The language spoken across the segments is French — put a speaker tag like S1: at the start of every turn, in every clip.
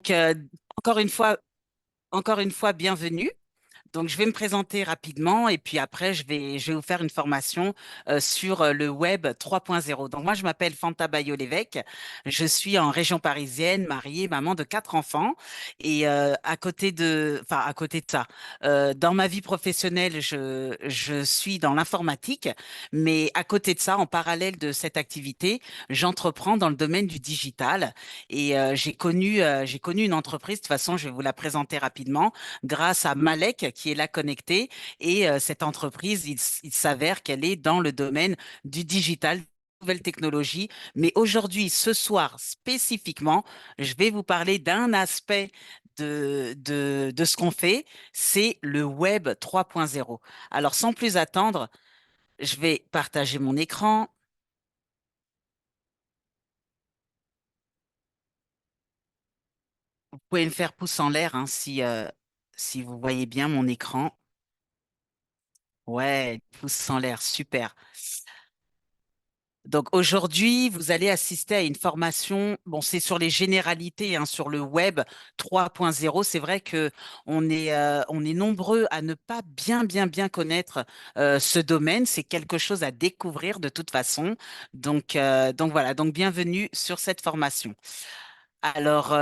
S1: Donc, encore une fois, bienvenue. Donc, je vais me présenter rapidement et puis après, je vais vous faire une formation sur le web 3.0. Donc, moi, je m'appelle Fanta Bayo-Lévesque. Je suis en région parisienne, mariée, maman de quatre enfants. Et à côté de ça, dans ma vie professionnelle, je suis dans l'informatique. Mais à côté de ça, en parallèle de cette activité, j'entreprends dans le domaine du digital. Et j'ai connu une entreprise. De toute façon, je vais vous la présenter rapidement grâce à Malek qui est là connecté. Et cette entreprise, il s'avère qu'elle est dans le domaine du digital, nouvelles technologies. Mais aujourd'hui, ce soir spécifiquement, je vais vous parler d'un aspect de ce qu'on fait, c'est le Web 3.0. Alors, sans plus attendre, je vais partager mon écran. Vous pouvez me faire pouce en l'air hein, si vous voyez bien mon écran. Ouais, pouce en l'air, super. Donc aujourd'hui, vous allez assister à une formation. Bon, c'est sur les généralités, hein, sur le web 3.0. C'est vrai que on est nombreux à ne pas bien connaître ce domaine. C'est quelque chose à découvrir de toute façon. Donc voilà. Donc bienvenue sur cette formation. Alors,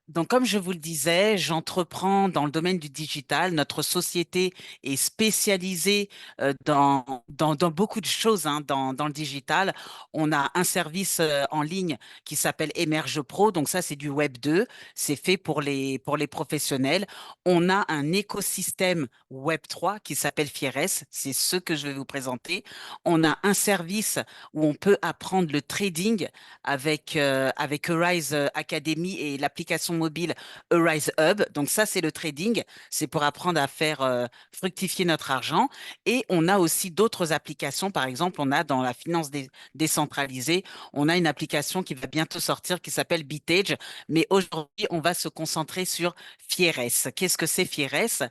S1: donc comme je vous le disais, j'entreprends dans le domaine du digital. Notre société est spécialisée dans beaucoup de choses hein, dans le digital. On a un service en ligne qui s'appelle Emerge Pro. Donc ça, c'est du Web 2. C'est fait pour les professionnels. On a un écosystème Web 3 qui s'appelle Fieres. C'est ce que je vais vous présenter. On a un service où on peut apprendre le trading avec Arise Academy et l'application mobile Arise Hub. Donc ça, c'est le trading. C'est pour apprendre à faire fructifier notre argent. Et on a aussi d'autres applications. Par exemple, on a dans la finance décentralisée, on a une application qui va bientôt sortir qui s'appelle Bitage. Mais aujourd'hui, on va se concentrer sur Fieres. Qu'est-ce que c'est Fieres?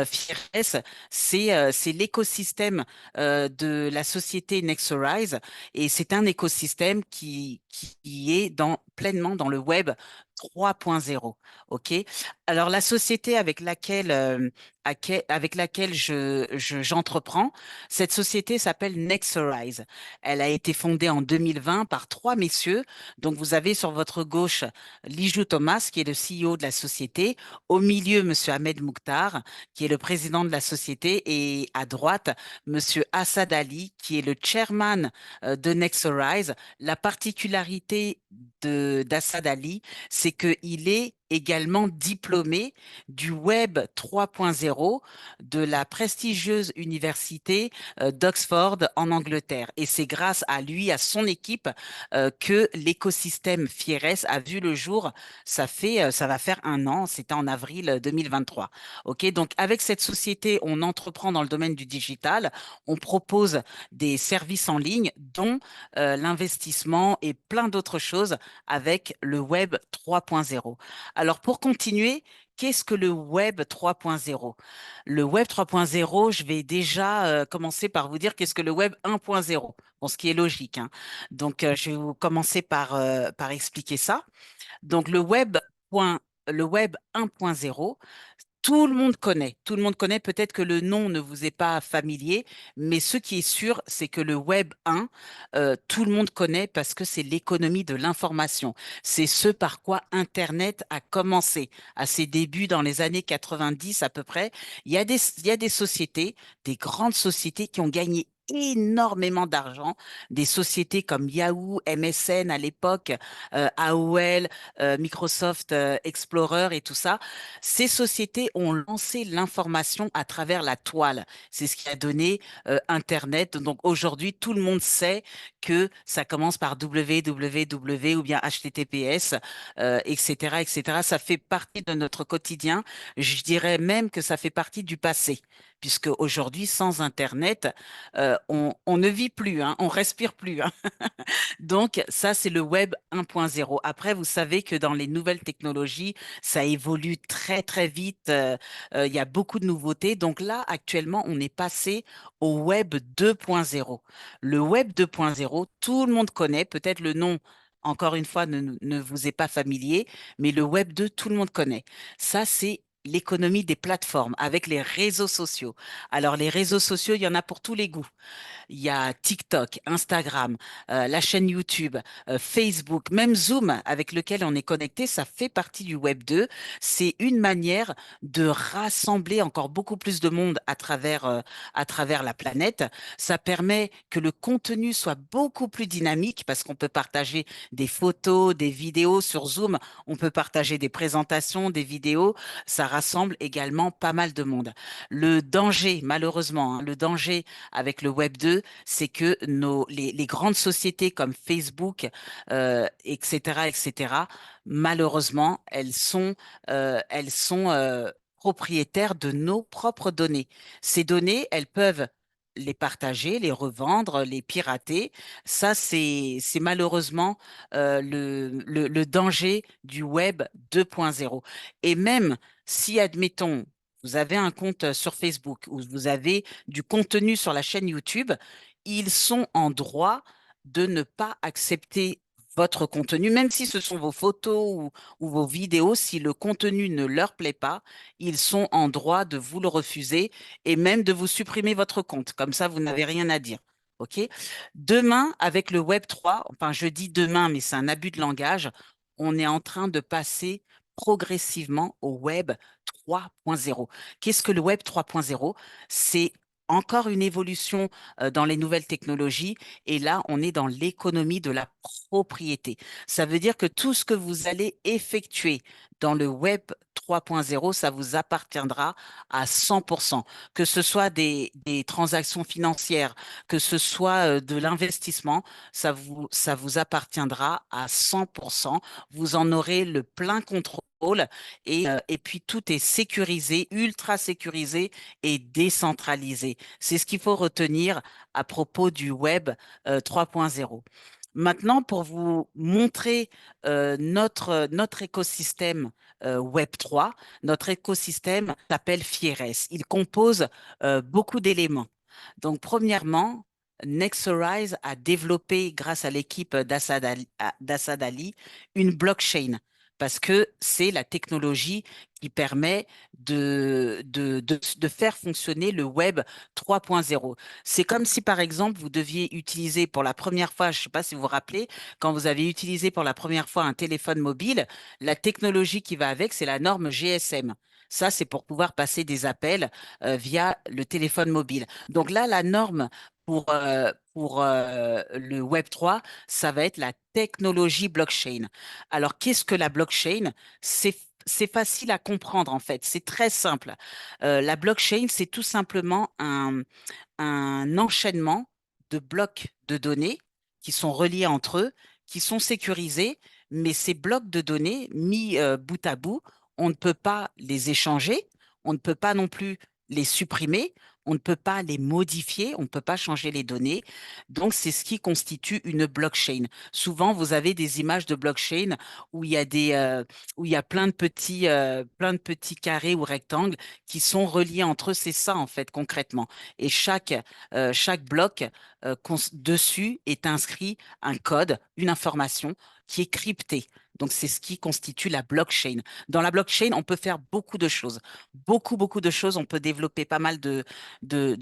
S1: Fieres, c'est l'écosystème de la société Nexorize et c'est un écosystème qui est pleinement dans le web 3.0. OK? Alors, la société avec laquelle j'entreprends, cette société s'appelle Nexorize. Elle a été fondée en 2020 par trois messieurs. Donc, vous avez sur votre gauche Lijou Thomas, qui est le CEO de la société. Au milieu, Monsieur Ahmed Mouktar, qui est le président de la société. Et à droite, Monsieur Assad Ali, qui est le chairman de Nexorize. La particularité d'Assad Ali, c'est qu'il est également diplômé du Web 3.0 de la prestigieuse université d'Oxford en Angleterre. Et c'est grâce à lui, à son équipe, que l'écosystème Fieres a vu le jour. Ça va faire un an, c'était en avril 2023. OK, donc avec cette société, on entreprend dans le domaine du digital, on propose des services en ligne, dont l'investissement et plein d'autres choses avec le Web 3.0. Alors, pour continuer, qu'est-ce que le Web 3.0? Le Web 3.0, je vais déjà commencer par vous dire qu'est-ce que le Web 1.0. Bon, ce qui est logique, hein. Donc, je vais vous commencer par expliquer ça. Donc, le Web 1.0, tout le monde connaît. Tout le monde connaît. Peut-être que le nom ne vous est pas familier, mais ce qui est sûr, c'est que le Web 1, tout le monde connaît parce que c'est l'économie de l'information. C'est ce par quoi Internet a commencé à ses débuts dans les années 90 à peu près. Il y a des sociétés, des grandes sociétés qui ont gagné énormément d'argent, des sociétés comme Yahoo, MSN à l'époque, AOL, Microsoft Explorer et tout ça. Ces sociétés ont lancé l'information à travers la toile. C'est ce qui a donné Internet. Donc aujourd'hui, tout le monde sait que ça commence par www ou bien HTTPS, etc., etc. Ça fait partie de notre quotidien. Je dirais même que ça fait partie du passé, puisque aujourd'hui, sans Internet, on ne vit plus, hein, on respire plus, hein. Donc, ça, c'est le web 1.0. Après, vous savez que dans les nouvelles technologies, ça évolue très vite. Il y a beaucoup de nouveautés. Donc là, actuellement, on est passé au web 2.0. Le web 2.0, tout le monde connaît peut-être le nom. encore une fois, ne vous est pas familier, mais le Web 2, tout le monde connaît. Ça, c'est l'économie des plateformes avec les réseaux sociaux. Alors, les réseaux sociaux, il y en a pour tous les goûts. Il y a TikTok, Instagram, la chaîne YouTube, Facebook, même Zoom avec lequel on est connecté, ça fait partie du Web 2. C'est une manière de rassembler encore beaucoup plus de monde à travers la planète. Ça permet que le contenu soit beaucoup plus dynamique parce qu'on peut partager des photos, des vidéos sur Zoom, on peut partager des présentations, des vidéos. Ça rassemble également pas mal de monde. Le danger, malheureusement, hein, le danger avec le Web 2, c'est que les grandes sociétés comme Facebook, etc., malheureusement, elles sont propriétaires de nos propres données. Ces données, elles peuvent les partager, les revendre, les pirater. Ça, c'est malheureusement le danger du Web 2.0. Et même si, admettons, vous avez un compte sur Facebook ou vous avez du contenu sur la chaîne YouTube, ils sont en droit de ne pas accepter votre contenu, même si ce sont vos photos ou vos vidéos, si le contenu ne leur plaît pas, ils sont en droit de vous le refuser et même de vous supprimer votre compte. Comme ça, vous n'avez rien à dire. OK? Demain, avec le Web 3, enfin, je dis demain, mais c'est un abus de langage, on est en train de passer progressivement au Web 3.0. Qu'est-ce que le Web 3.0? C'est encore une évolution dans les nouvelles technologies. Et là, on est dans l'économie de la propriété. Ça veut dire que tout ce que vous allez effectuer dans le Web 3.0, ça vous appartiendra à 100%. Que ce soit des transactions financières, que ce soit de l'investissement, ça vous appartiendra à 100%. Vous en aurez le plein contrôle et puis tout est sécurisé, ultra sécurisé et décentralisé. C'est ce qu'il faut retenir à propos du Web 3.0. Maintenant, pour vous montrer notre écosystème Web 3, notre écosystème s'appelle Fieres. Il compose beaucoup d'éléments. Donc, premièrement, Nexorize a développé, grâce à l'équipe d'Assad Ali, une blockchain parce que c'est la technologie qui permet de faire fonctionner le Web 3.0. C'est comme si, par exemple, vous deviez utiliser pour la première fois, je ne sais pas si vous vous rappelez, quand vous avez utilisé pour la première fois un téléphone mobile, la technologie qui va avec, c'est la norme GSM. Ça, c'est pour pouvoir passer des appels via le téléphone mobile. Donc là, la norme pour le Web 3, ça va être la technologie blockchain. Alors, qu'est-ce que la blockchain? C'est c'est facile à comprendre en fait, c'est très simple. La blockchain, c'est tout simplement un enchaînement de blocs de données qui sont reliés entre eux, qui sont sécurisés, mais ces blocs de données mis bout à bout, on ne peut pas les échanger, on ne peut pas non plus les supprimer, on ne peut pas les modifier, on ne peut pas changer les données. Donc, c'est ce qui constitue une blockchain. Souvent, vous avez des images de blockchain où il y a où il y a plein de petits carrés ou rectangles qui sont reliés entre eux. C'est ça, en fait, concrètement. Et chaque bloc dessus est inscrit un code, une information qui est cryptée. Donc, c'est ce qui constitue la blockchain. Dans la blockchain, on peut faire beaucoup de choses. Beaucoup de choses. On peut développer pas mal de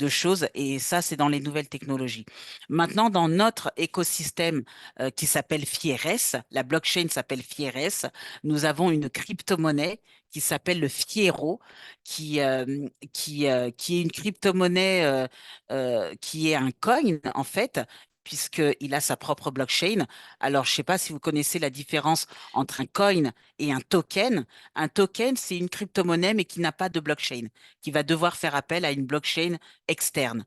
S1: choses. Et ça, c'est dans les nouvelles technologies. Maintenant, dans notre écosystème qui s'appelle Fieres, la blockchain s'appelle Fieres, nous avons une crypto-monnaie qui s'appelle le Fiero, qui est une crypto-monnaie qui est un coin, en fait, puisqu'il a sa propre blockchain. Alors, je ne sais pas si vous connaissez la différence entre un coin et un token. Un token, c'est une crypto-monnaie, mais qui n'a pas de blockchain, qui va devoir faire appel à une blockchain externe.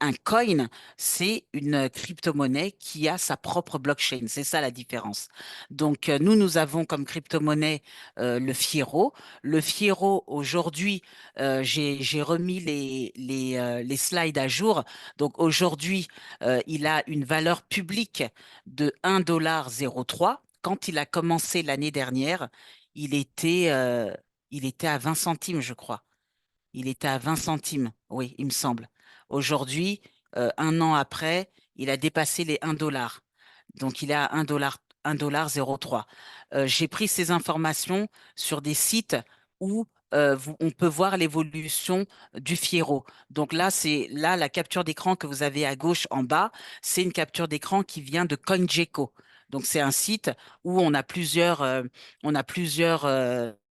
S1: Un coin, c'est une crypto-monnaie qui a sa propre blockchain. C'est ça la différence. Donc, nous avons comme crypto-monnaie le Fiero. Le Fiero, aujourd'hui, j'ai remis les slides à jour. Donc aujourd'hui, il a une valeur publique de 1,03 $. Quand il a commencé l'année dernière, il était, euh, il était à 20 centimes, je crois. Il était à 20 centimes, oui, il me semble. Aujourd'hui, un an après, il a dépassé les 1 $. Donc il est à $1,03. J'ai pris ces informations sur des sites où on peut voir l'évolution du Fiero. Donc là, c'est là la capture d'écran que vous avez à gauche en bas, c'est une capture d'écran qui vient de CoinGecko. Donc c'est un site où on a plusieurs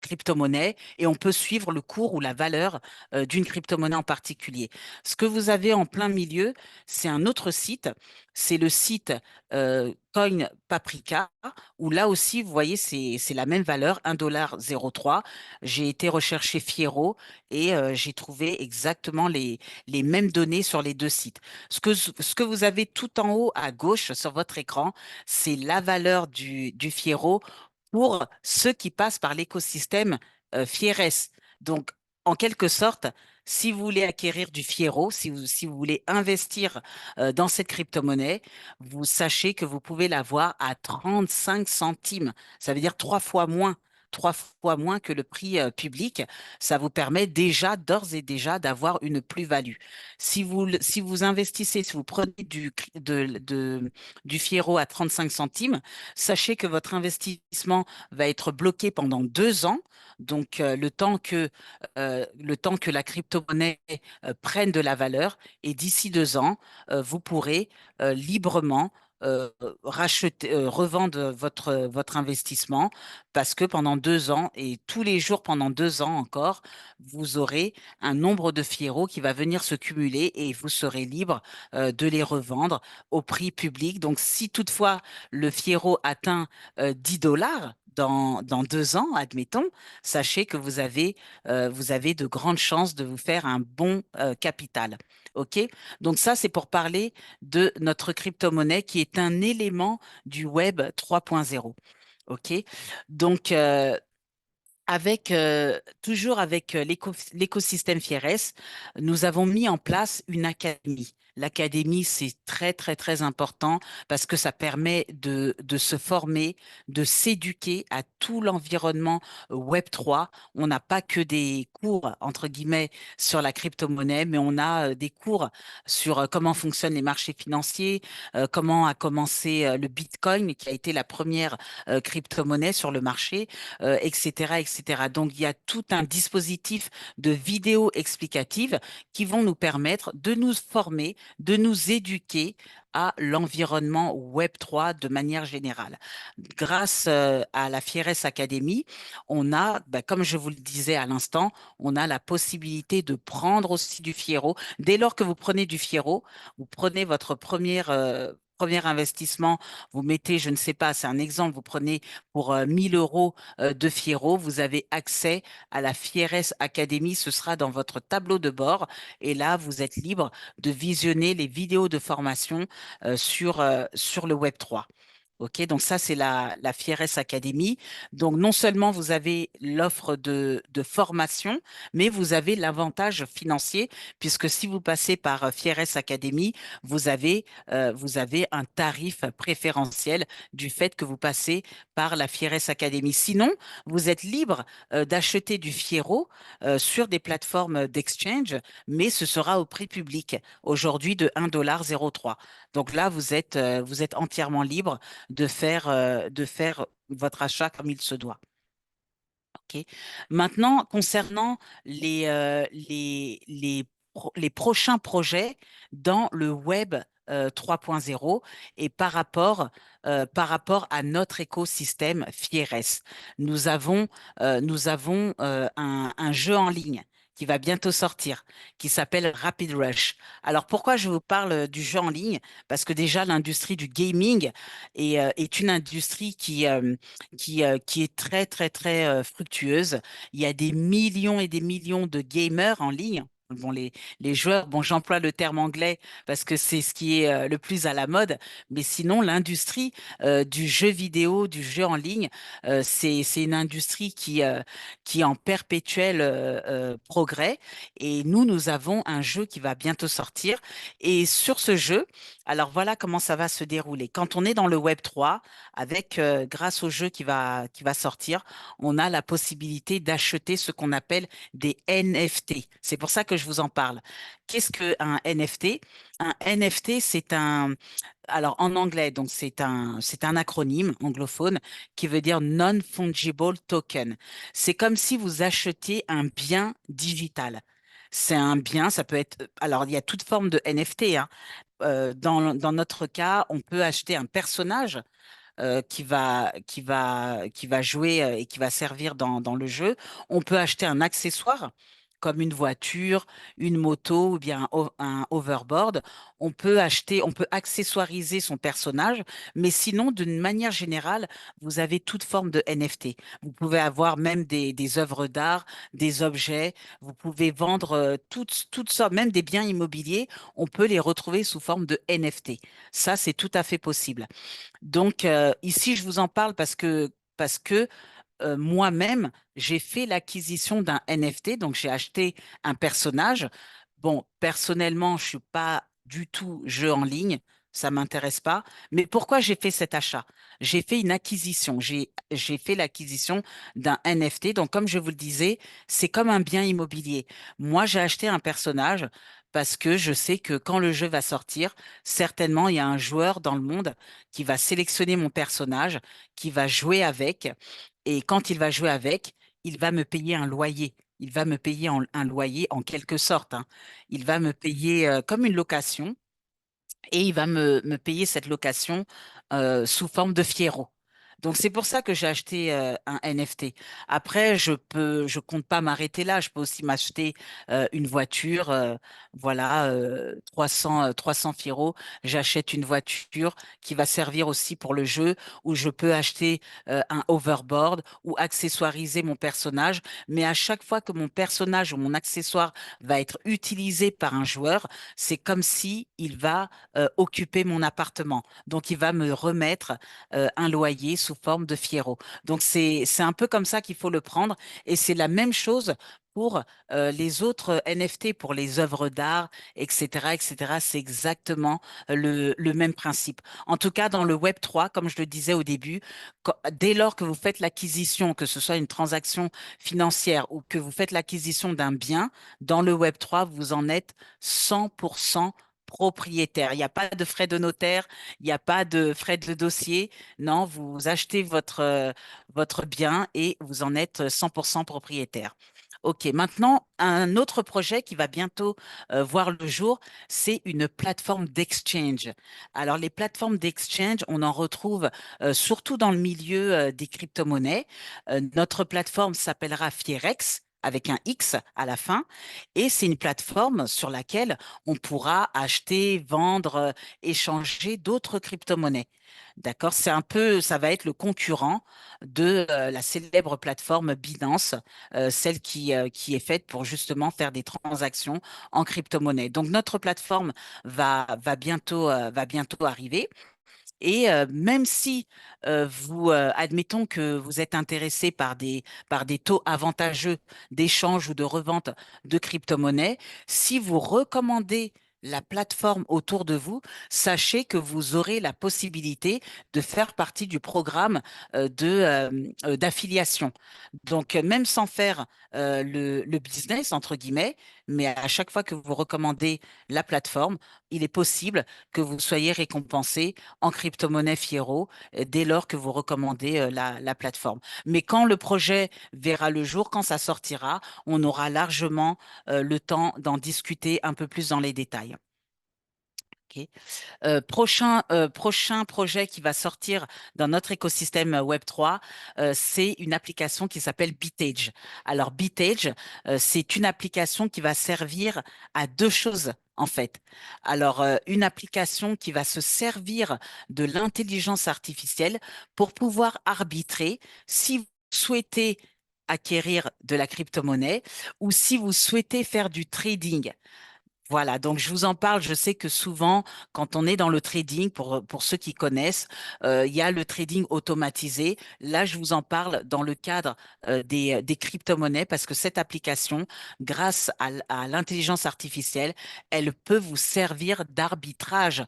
S1: crypto-monnaies et on peut suivre le cours ou la valeur d'une crypto-monnaie en particulier. Ce que vous avez en plein milieu, c'est un autre site, c'est le site Coin Paprika, où là aussi, vous voyez, c'est la même valeur, $1,03. J'ai été rechercher Fiero et j'ai trouvé exactement les mêmes données sur les deux sites. Ce que vous avez tout en haut à gauche sur votre écran, c'est la valeur du Fiero pour ceux qui passent par l'écosystème Fieres. Donc, en quelque sorte, si vous voulez acquérir du Fiero, si vous voulez investir dans cette crypto-monnaie, vous sachez que vous pouvez l'avoir à 35 centimes. Ça veut dire trois fois moins que le prix public. Ça vous permet déjà, d'ores et déjà, d'avoir une plus-value. Si vous investissez, si vous prenez du Fiero à 35 centimes, sachez que votre investissement va être bloqué pendant 2 ans. Donc, le temps que la crypto-monnaie prenne de la valeur. Et d'ici 2 ans, vous pourrez librement revendre votre investissement parce que pendant 2 ans et tous les jours pendant 2 ans encore, vous aurez un nombre de Fiero qui va venir se cumuler et vous serez libre de les revendre au prix public. Donc, si toutefois le Fiero atteint $10 dans 2 ans, admettons, sachez que vous avez de grandes chances de vous faire un bon capital. OK? Donc ça, c'est pour parler de notre crypto-monnaie qui est un élément du Web 3.0. OK? Donc, toujours avec l'écosystème Fieres, nous avons mis en place une académie. L'académie, c'est très, très, très important parce que ça permet de se former, de s'éduquer à tout l'environnement Web3. On n'a pas que des cours, entre guillemets, sur la crypto-monnaie, mais on a des cours sur comment fonctionnent les marchés financiers, comment a commencé le Bitcoin, qui a été la première crypto-monnaie sur le marché, etc., etc. Donc, il y a tout un dispositif de vidéos explicatives qui vont nous permettre de nous former, de nous éduquer à l'environnement Web3 de manière générale. Grâce à la Fieres Academy, on a, ben, comme je vous le disais à l'instant, on a la possibilité de prendre aussi du Fiero. Dès lors que vous prenez du Fiero, vous prenez votre premier investissement, vous mettez, je ne sais pas, c'est un exemple, vous prenez pour 1000 euros de Fiero, vous avez accès à la Fieres Academy, ce sera dans votre tableau de bord et là, vous êtes libre de visionner les vidéos de formation sur le Web3. OK, donc ça, c'est la Fieres Academy. Donc, non seulement vous avez l'offre de formation, mais vous avez l'avantage financier, puisque si vous passez par Fieres Academy, vous avez un tarif préférentiel du fait que vous passez par la Fieres Academy. Sinon, vous êtes libre d'acheter du Fiero sur des plateformes d'exchange, mais ce sera au prix public, aujourd'hui de $1,03. Donc là, vous êtes entièrement libre de faire votre achat comme il se doit. OK. Maintenant, concernant les prochains projets dans le Web 3.0 et par rapport à notre écosystème Fieres, nous avons un jeu en ligne qui va bientôt sortir, qui s'appelle Rapid Rush. Alors pourquoi je vous parle du jeu en ligne? Parce que déjà l'industrie du gaming est une industrie qui est très, très, très fructueuse. Il y a des millions et des millions de gamers en ligne. Bon, les joueurs, bon, j'emploie le terme anglais parce que c'est ce qui est le plus à la mode, mais sinon, l'industrie du jeu vidéo, du jeu en ligne, c'est une industrie qui est en perpétuel progrès. Et nous avons un jeu qui va bientôt sortir. Et sur ce jeu, alors voilà comment ça va se dérouler. Quand on est dans le Web 3, grâce au jeu qui va sortir, on a la possibilité d'acheter ce qu'on appelle des NFT. C'est pour ça que je vous en parle. Qu'est-ce qu'un NFT? Un NFT, alors en anglais, donc c'est un acronyme anglophone qui veut dire Non-Fungible Token. C'est comme si vous achetiez un bien digital. C'est un bien, ça peut être, alors il y a toute forme de NFT, hein. Dans notre cas, on peut acheter un personnage qui va jouer et qui va servir dans le jeu. On peut acheter un accessoire comme une voiture, une moto ou bien un overboard. On peut accessoiriser son personnage, mais sinon, d'une manière générale, vous avez toute forme de NFT. Vous pouvez avoir même des œuvres d'art, des objets. Vous pouvez vendre toutes sortes, même des biens immobiliers. On peut les retrouver sous forme de NFT. Ça, c'est tout à fait possible. Donc, ici, je vous en parle parce que moi-même, j'ai fait l'acquisition d'un NFT, donc j'ai acheté un personnage. Bon, personnellement, je suis pas du tout jeu en ligne, ça m'intéresse pas. Mais pourquoi j'ai fait cet achat? J'ai fait une acquisition. J'ai fait l'acquisition d'un NFT. Donc, comme je vous le disais, c'est comme un bien immobilier. Moi, j'ai acheté un personnage parce que je sais que quand le jeu va sortir, certainement, il y a un joueur dans le monde qui va sélectionner mon personnage, qui va jouer avec. Et quand il va jouer avec, il va me payer un loyer. Il va me payer un loyer en quelque sorte, hein. Il va me payer comme une location et il va me payer cette location sous forme de fiero. Donc c'est pour ça que j'ai acheté un NFT. Après, je compte pas m'arrêter là. Je peux aussi m'acheter une voiture, voilà, 300 fiero. J'achète une voiture qui va servir aussi pour le jeu, où je peux acheter un overboard ou accessoiriser mon personnage. Mais à chaque fois que mon personnage ou mon accessoire va être utilisé par un joueur, c'est comme si il va occuper mon appartement. Donc, il va me remettre un loyer sous forme de fiero. Donc, c'est un peu comme ça qu'il faut le prendre. Et c'est la même chose pour les autres NFT, pour les œuvres d'art, etc., etc. C'est exactement le même principe. En tout cas, dans le Web3, comme je le disais au début, dès lors que vous faites l'acquisition, que ce soit une transaction financière ou que vous faites l'acquisition d'un bien, dans le Web3, vous en êtes 100% propriétaire. Il n'y a pas de frais de notaire, il n'y a pas de frais de dossier. Non, vous achetez votre bien et vous en êtes 100% propriétaire. OK, maintenant, un autre projet qui va bientôt voir le jour, c'est une plateforme d'exchange. Alors, les plateformes d'exchange, on en retrouve surtout dans le milieu des crypto-monnaies. Notre plateforme s'appellera Fierex avec un X à la fin. Et c'est une plateforme sur laquelle on pourra acheter, vendre, échanger d'autres crypto-monnaies. D'accord? C'est un peu, ça va être le concurrent de la célèbre plateforme Binance, celle qui est faite pour justement faire des transactions en crypto-monnaie. Donc notre plateforme va bientôt arriver. Et même si admettons que vous êtes intéressé par des taux avantageux d'échange ou de revente de crypto-monnaies, si vous recommandez la plateforme autour de vous, sachez que vous aurez la possibilité de faire partie du programme d'affiliation. Donc, même sans faire le business, entre guillemets, mais à chaque fois que vous recommandez la plateforme, il est possible que vous soyez récompensé en crypto-monnaie Fiero dès lors que vous recommandez la plateforme. Mais quand le projet verra le jour, quand ça sortira, on aura largement le temps d'en discuter un peu plus dans les détails. Ok. Prochain projet qui va sortir dans notre écosystème Web3, c'est une application qui s'appelle Bitage. Alors, Bitage, c'est une application qui va servir à deux choses, en fait. Alors, une application qui va se servir de l'intelligence artificielle pour pouvoir arbitrer si vous souhaitez acquérir de la crypto-monnaie ou si vous souhaitez faire du trading. Voilà, donc je vous en parle. Je sais que souvent, quand on est dans le trading, pour ceux qui connaissent, il y a le trading automatisé. Là, je vous en parle dans le cadre des crypto-monnaies parce que cette application, grâce à l'intelligence artificielle, elle peut vous servir d'arbitrage.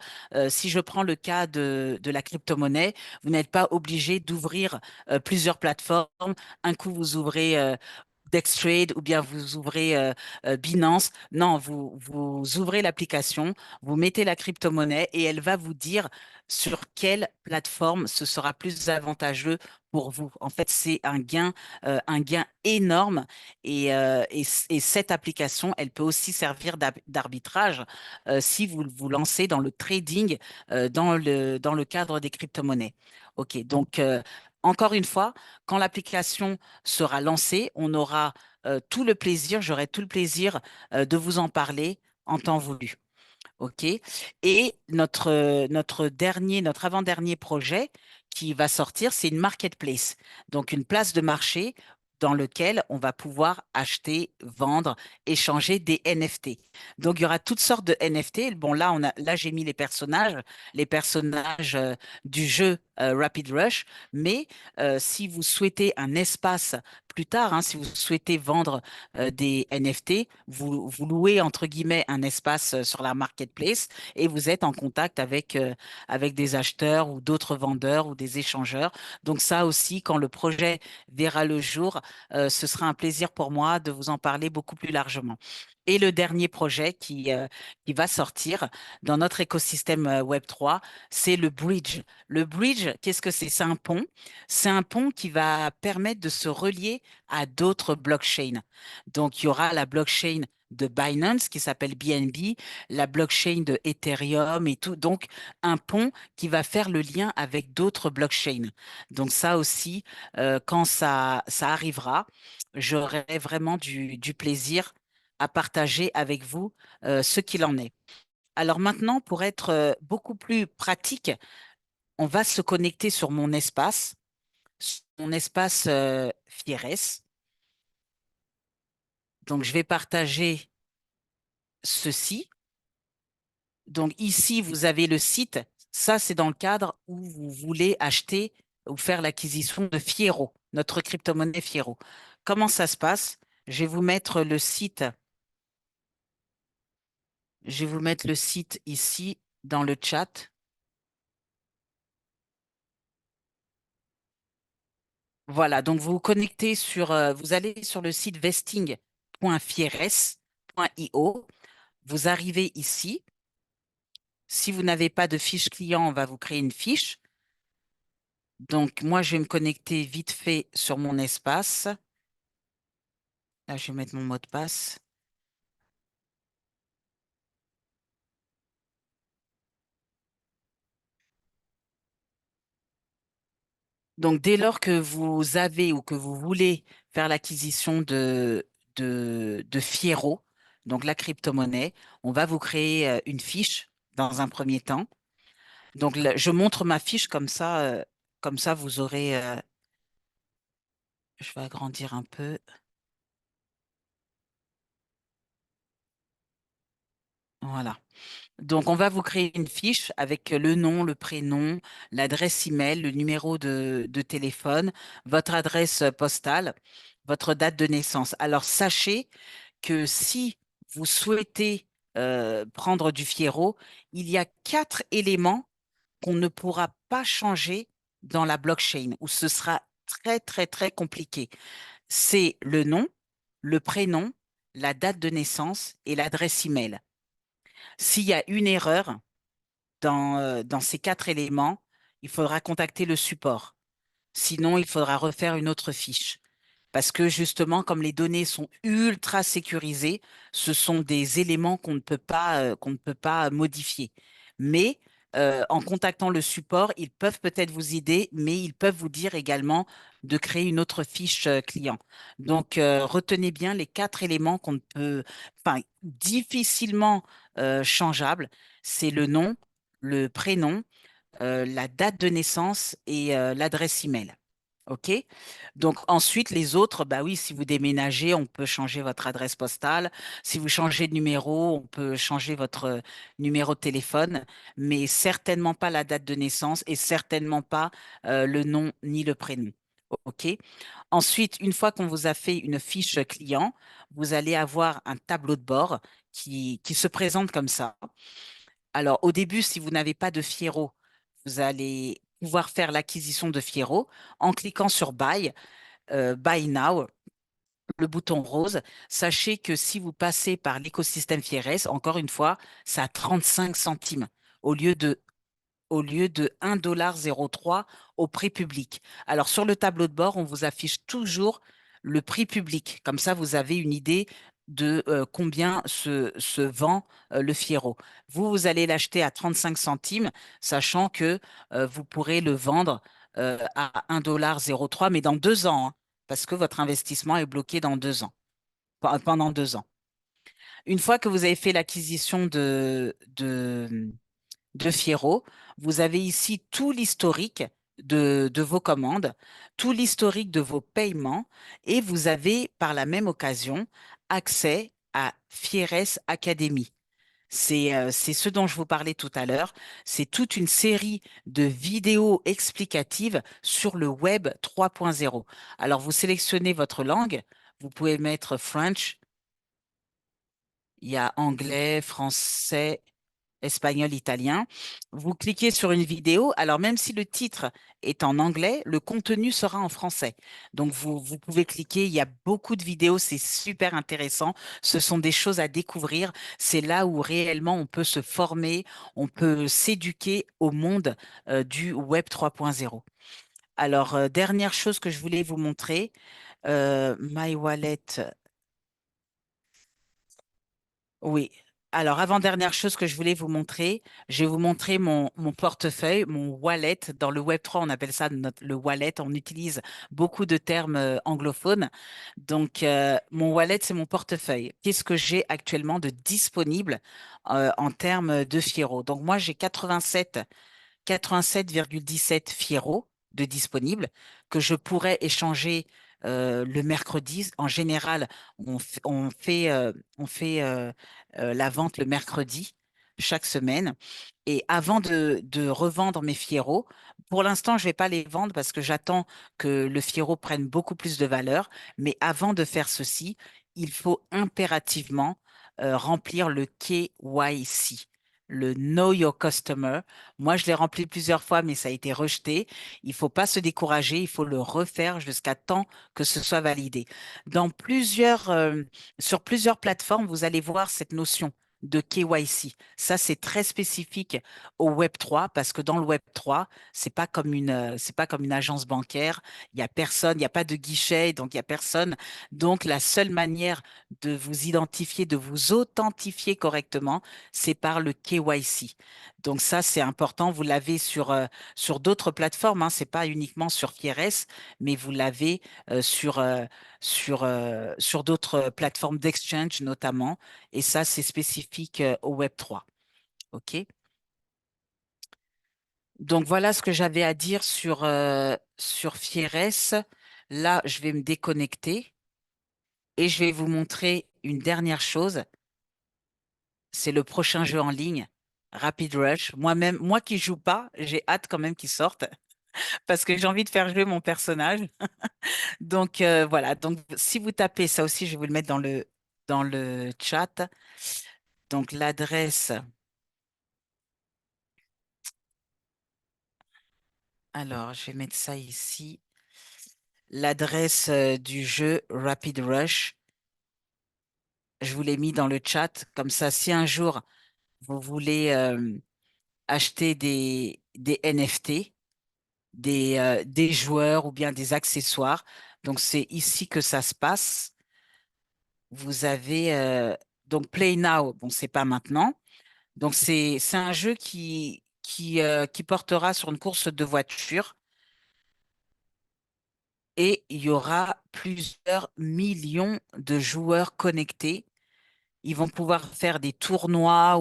S1: Si je prends le cas de la crypto-monnaie, vous n'êtes pas obligé d'ouvrir plusieurs plateformes. Un coup, vous ouvrez Dextrade ou bien vous ouvrez Binance. Non, vous ouvrez l'application, vous mettez la crypto-monnaie et elle va vous dire sur quelle plateforme ce sera plus avantageux pour vous. En fait, c'est un gain énorme et cette application, elle peut aussi servir d'arbitrage si vous vous lancez dans le trading dans le cadre des crypto-monnaies. OK, donc encore une fois, quand l'application sera lancée, on aura tout le plaisir, j'aurai tout le plaisir de vous en parler en temps voulu. OK? Et notre avant-dernier projet qui va sortir, c'est une marketplace. Donc, une place de marché dans lequel on va pouvoir acheter, vendre, échanger des NFT. Donc, il y aura toutes sortes de NFT. Bon, là, j'ai mis les personnages du jeu Rapid Rush. Mais si vous souhaitez un espace plus tard, hein, si vous souhaitez vendre des NFT, vous louez entre guillemets un espace sur la marketplace et vous êtes en contact avec des acheteurs ou d'autres vendeurs ou des échangeurs. Donc ça aussi, quand le projet verra le jour, ce sera un plaisir pour moi de vous en parler beaucoup plus largement. Et le dernier projet qui va sortir dans notre écosystème Web3, c'est le bridge. Le bridge, qu'est-ce que c'est? C'est un pont. C'est un pont qui va permettre de se relier à d'autres blockchains. Donc, il y aura la blockchain de Binance qui s'appelle BNB, la blockchain de Ethereum et tout. Donc, un pont qui va faire le lien avec d'autres blockchains. Donc, ça aussi, quand ça arrivera, j'aurai vraiment du plaisir à partager avec vous ce qu'il en est. Alors maintenant, pour être beaucoup plus pratique, on va se connecter sur mon espace Fieres. Donc, je vais partager ceci. Donc, ici, vous avez le site. Ça, c'est dans le cadre où vous voulez acheter ou faire l'acquisition de Fiero, notre crypto-monnaie Fiero. Comment ça se passe? Je vais vous mettre le site. Je vais vous mettre le site ici dans le chat. Voilà, donc vous vous connectez vous allez sur le site vesting.fieres.io. Vous arrivez ici. Si vous n'avez pas de fiche client, on va vous créer une fiche. Donc, moi, je vais me connecter vite fait sur mon espace. Là, je vais mettre mon mot de passe. Donc, dès lors que vous avez ou que vous voulez faire l'acquisition de Fiero, donc la crypto-monnaie, on va vous créer une fiche dans un premier temps. Donc, je montre ma fiche comme ça, vous aurez. Je vais agrandir un peu. Voilà. Donc, on va vous créer une fiche avec le nom, le prénom, l'adresse email, le numéro de téléphone, votre adresse postale, votre date de naissance. Alors, sachez que si vous souhaitez prendre du Fiero, il y a 4 éléments qu'on ne pourra pas changer dans la blockchain, où ce sera très, très, très compliqué. C'est le nom, le prénom, la date de naissance et l'adresse email. S'il y a une erreur dans ces 4 éléments, il faudra contacter le support. Sinon, il faudra refaire une autre fiche. Parce que justement, comme les données sont ultra sécurisées, ce sont des éléments qu'on ne peut pas modifier. Mais en contactant le support, ils peuvent peut-être vous aider, mais ils peuvent vous dire également de créer une autre fiche client. Donc, retenez bien les 4 éléments qu'on ne peut, enfin, difficilement changeables. C'est le nom, le prénom, la date de naissance et l'adresse email. OK? Donc ensuite, les autres, bah oui, si vous déménagez, on peut changer votre adresse postale. Si vous changez de numéro, on peut changer votre numéro de téléphone, mais certainement pas la date de naissance et certainement pas le nom ni le prénom. OK? Ensuite, une fois qu'on vous a fait une fiche client, vous allez avoir un tableau de bord qui se présente comme ça. Alors, au début, si vous n'avez pas de Fiero, vous allez pouvoir faire l'acquisition de Fiero en cliquant sur Buy, Buy Now. le bouton rose, sachez que si vous passez par l'écosystème Fieres, encore une fois, c'est à 35 centimes au lieu de $1,03 au prix public. Alors, sur le tableau de bord, on vous affiche toujours le prix public. Comme ça, vous avez une idée de combien se vend le Fiero. Vous allez l'acheter à 35 centimes, sachant que vous pourrez le vendre à $1,03, mais dans 2 ans, hein, parce que votre investissement est bloqué dans 2 ans, pendant 2 ans. Une fois que vous avez fait l'acquisition de Fiero. Vous avez ici tout l'historique de vos commandes, tout l'historique de vos paiements et vous avez par la même occasion accès à Fieres Academy. C'est ce dont je vous parlais tout à l'heure. C'est toute une série de vidéos explicatives sur le Web 3.0. Alors, vous sélectionnez votre langue. Vous pouvez mettre French. Il y a anglais, français, espagnol, italien. Vous cliquez sur une vidéo. Alors, même si le titre est en anglais, le contenu sera en français. Donc, vous pouvez cliquer. Il y a beaucoup de vidéos. C'est super intéressant. Ce sont des choses à découvrir. C'est là où réellement on peut se former, on peut s'éduquer au monde du Web 3.0. Alors, dernière chose que je voulais vous montrer, My Wallet. Oui. Alors, avant-dernière chose que je voulais vous montrer, je vais vous montrer mon portefeuille, mon wallet. Dans le Web3, on appelle ça le wallet. On utilise beaucoup de termes anglophones. Donc, mon wallet, c'est mon portefeuille. Qu'est-ce que j'ai actuellement de disponible en termes de Fiero? Donc, moi, j'ai 87,17 Fiero de disponible que je pourrais échanger le mercredi. En général, on fait la vente le mercredi chaque semaine. Et avant de revendre mes Fiero, pour l'instant, je ne vais pas les vendre parce que j'attends que le Fiero prenne beaucoup plus de valeur. Mais avant de faire ceci, il faut impérativement remplir le KYC, le Know Your Customer. Moi, je l'ai rempli plusieurs fois, mais ça a été rejeté. Il ne faut pas se décourager, il faut le refaire jusqu'à temps que ce soit validé. Sur plusieurs plateformes, vous allez voir cette notion de KYC. Ça, c'est très spécifique au Web3 parce que dans le Web3, c'est pas comme une agence bancaire. Il y a personne, il n'y a pas de guichet, donc il y a personne. Donc, la seule manière de vous identifier, de vous authentifier correctement, c'est par le KYC. Donc ça, c'est important. Vous l'avez sur d'autres plateformes, hein. C'est pas uniquement sur Fieres, mais vous l'avez sur d'autres plateformes d'exchange notamment. Et ça, c'est spécifique au Web3. OK? Donc voilà ce que j'avais à dire sur Fieres. Là, je vais me déconnecter et je vais vous montrer une dernière chose. C'est le prochain jeu en ligne, Rapid Rush. Moi-même, moi qui joue pas, j'ai hâte quand même qu'il sorte parce que j'ai envie de faire jouer mon personnage. Donc voilà. Donc si vous tapez ça aussi, je vais vous le mettre dans le chat. Donc l'adresse. Alors je vais mettre ça ici. L'adresse du jeu Rapid Rush. Je vous l'ai mis dans le chat. Comme ça, si un jour vous voulez acheter des NFT, des joueurs ou bien des accessoires. Donc, c'est ici que ça se passe. Vous avez donc Play Now, bon, c'est pas maintenant. Donc, c'est un jeu qui portera sur une course de voiture et il y aura plusieurs millions de joueurs connectés. Ils vont pouvoir faire des tournois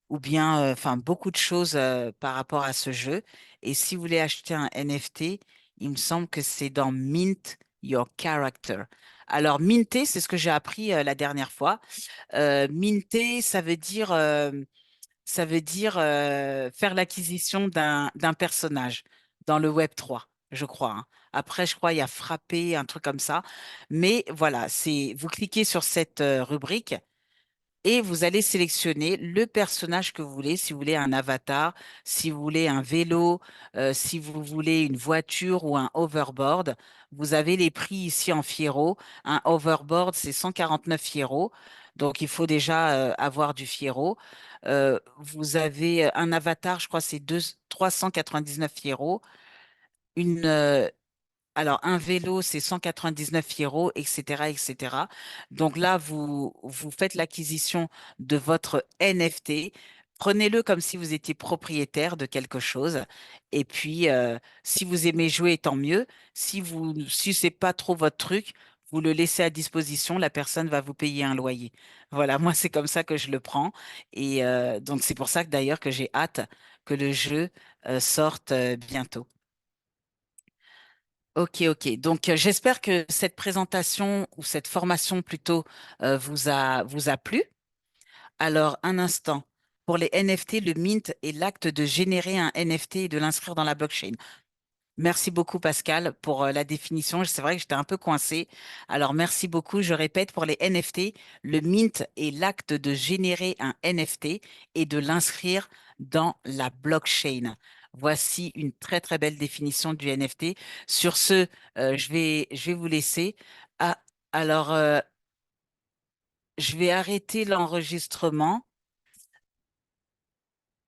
S1: enfin, beaucoup de choses par rapport à ce jeu. Et si vous voulez acheter un NFT, il me semble que c'est dans Mint Your Character. Alors, minter, c'est ce que j'ai appris la dernière fois. Minter, ça veut dire faire l'acquisition d'un personnage dans le Web 3, je crois, hein. Après, je crois il y a frapper, un truc comme ça. Mais voilà, vous cliquez sur cette rubrique et vous allez sélectionner le personnage que vous voulez, si vous voulez un avatar, si vous voulez un vélo, si vous voulez une voiture ou un hoverboard. Vous avez les prix ici en Fiero. Un hoverboard, c'est 149 Fiero. Donc, il faut déjà avoir du Fiero. Vous avez un avatar, je crois, c'est 399 Fiero. Une, alors, un vélo, c'est 199 euros, etc., etc. Donc là, vous faites l'acquisition de votre NFT. Prenez-le comme si vous étiez propriétaire de quelque chose. Et puis, si vous aimez jouer, tant mieux. Si c'est pas trop votre truc, vous le laissez à disposition. La personne va vous payer un loyer. Voilà, moi, c'est comme ça que je le prends. Et donc, c'est pour ça que d'ailleurs que j'ai hâte que le jeu sorte bientôt. Ok, ok. Donc, j'espère que cette présentation ou cette formation plutôt vous a plu. Alors, un instant. Pour les NFT, le mint est l'acte de générer un NFT et de l'inscrire dans la blockchain. Merci beaucoup, Pascal, pour la définition. C'est vrai que j'étais un peu coincée. Alors, merci beaucoup. Je répète, pour les NFT, le mint est l'acte de générer un NFT et de l'inscrire dans la blockchain. Voici une très, très belle définition du NFT. Sur ce, je vais vous laisser. Ah, alors, je vais arrêter l'enregistrement.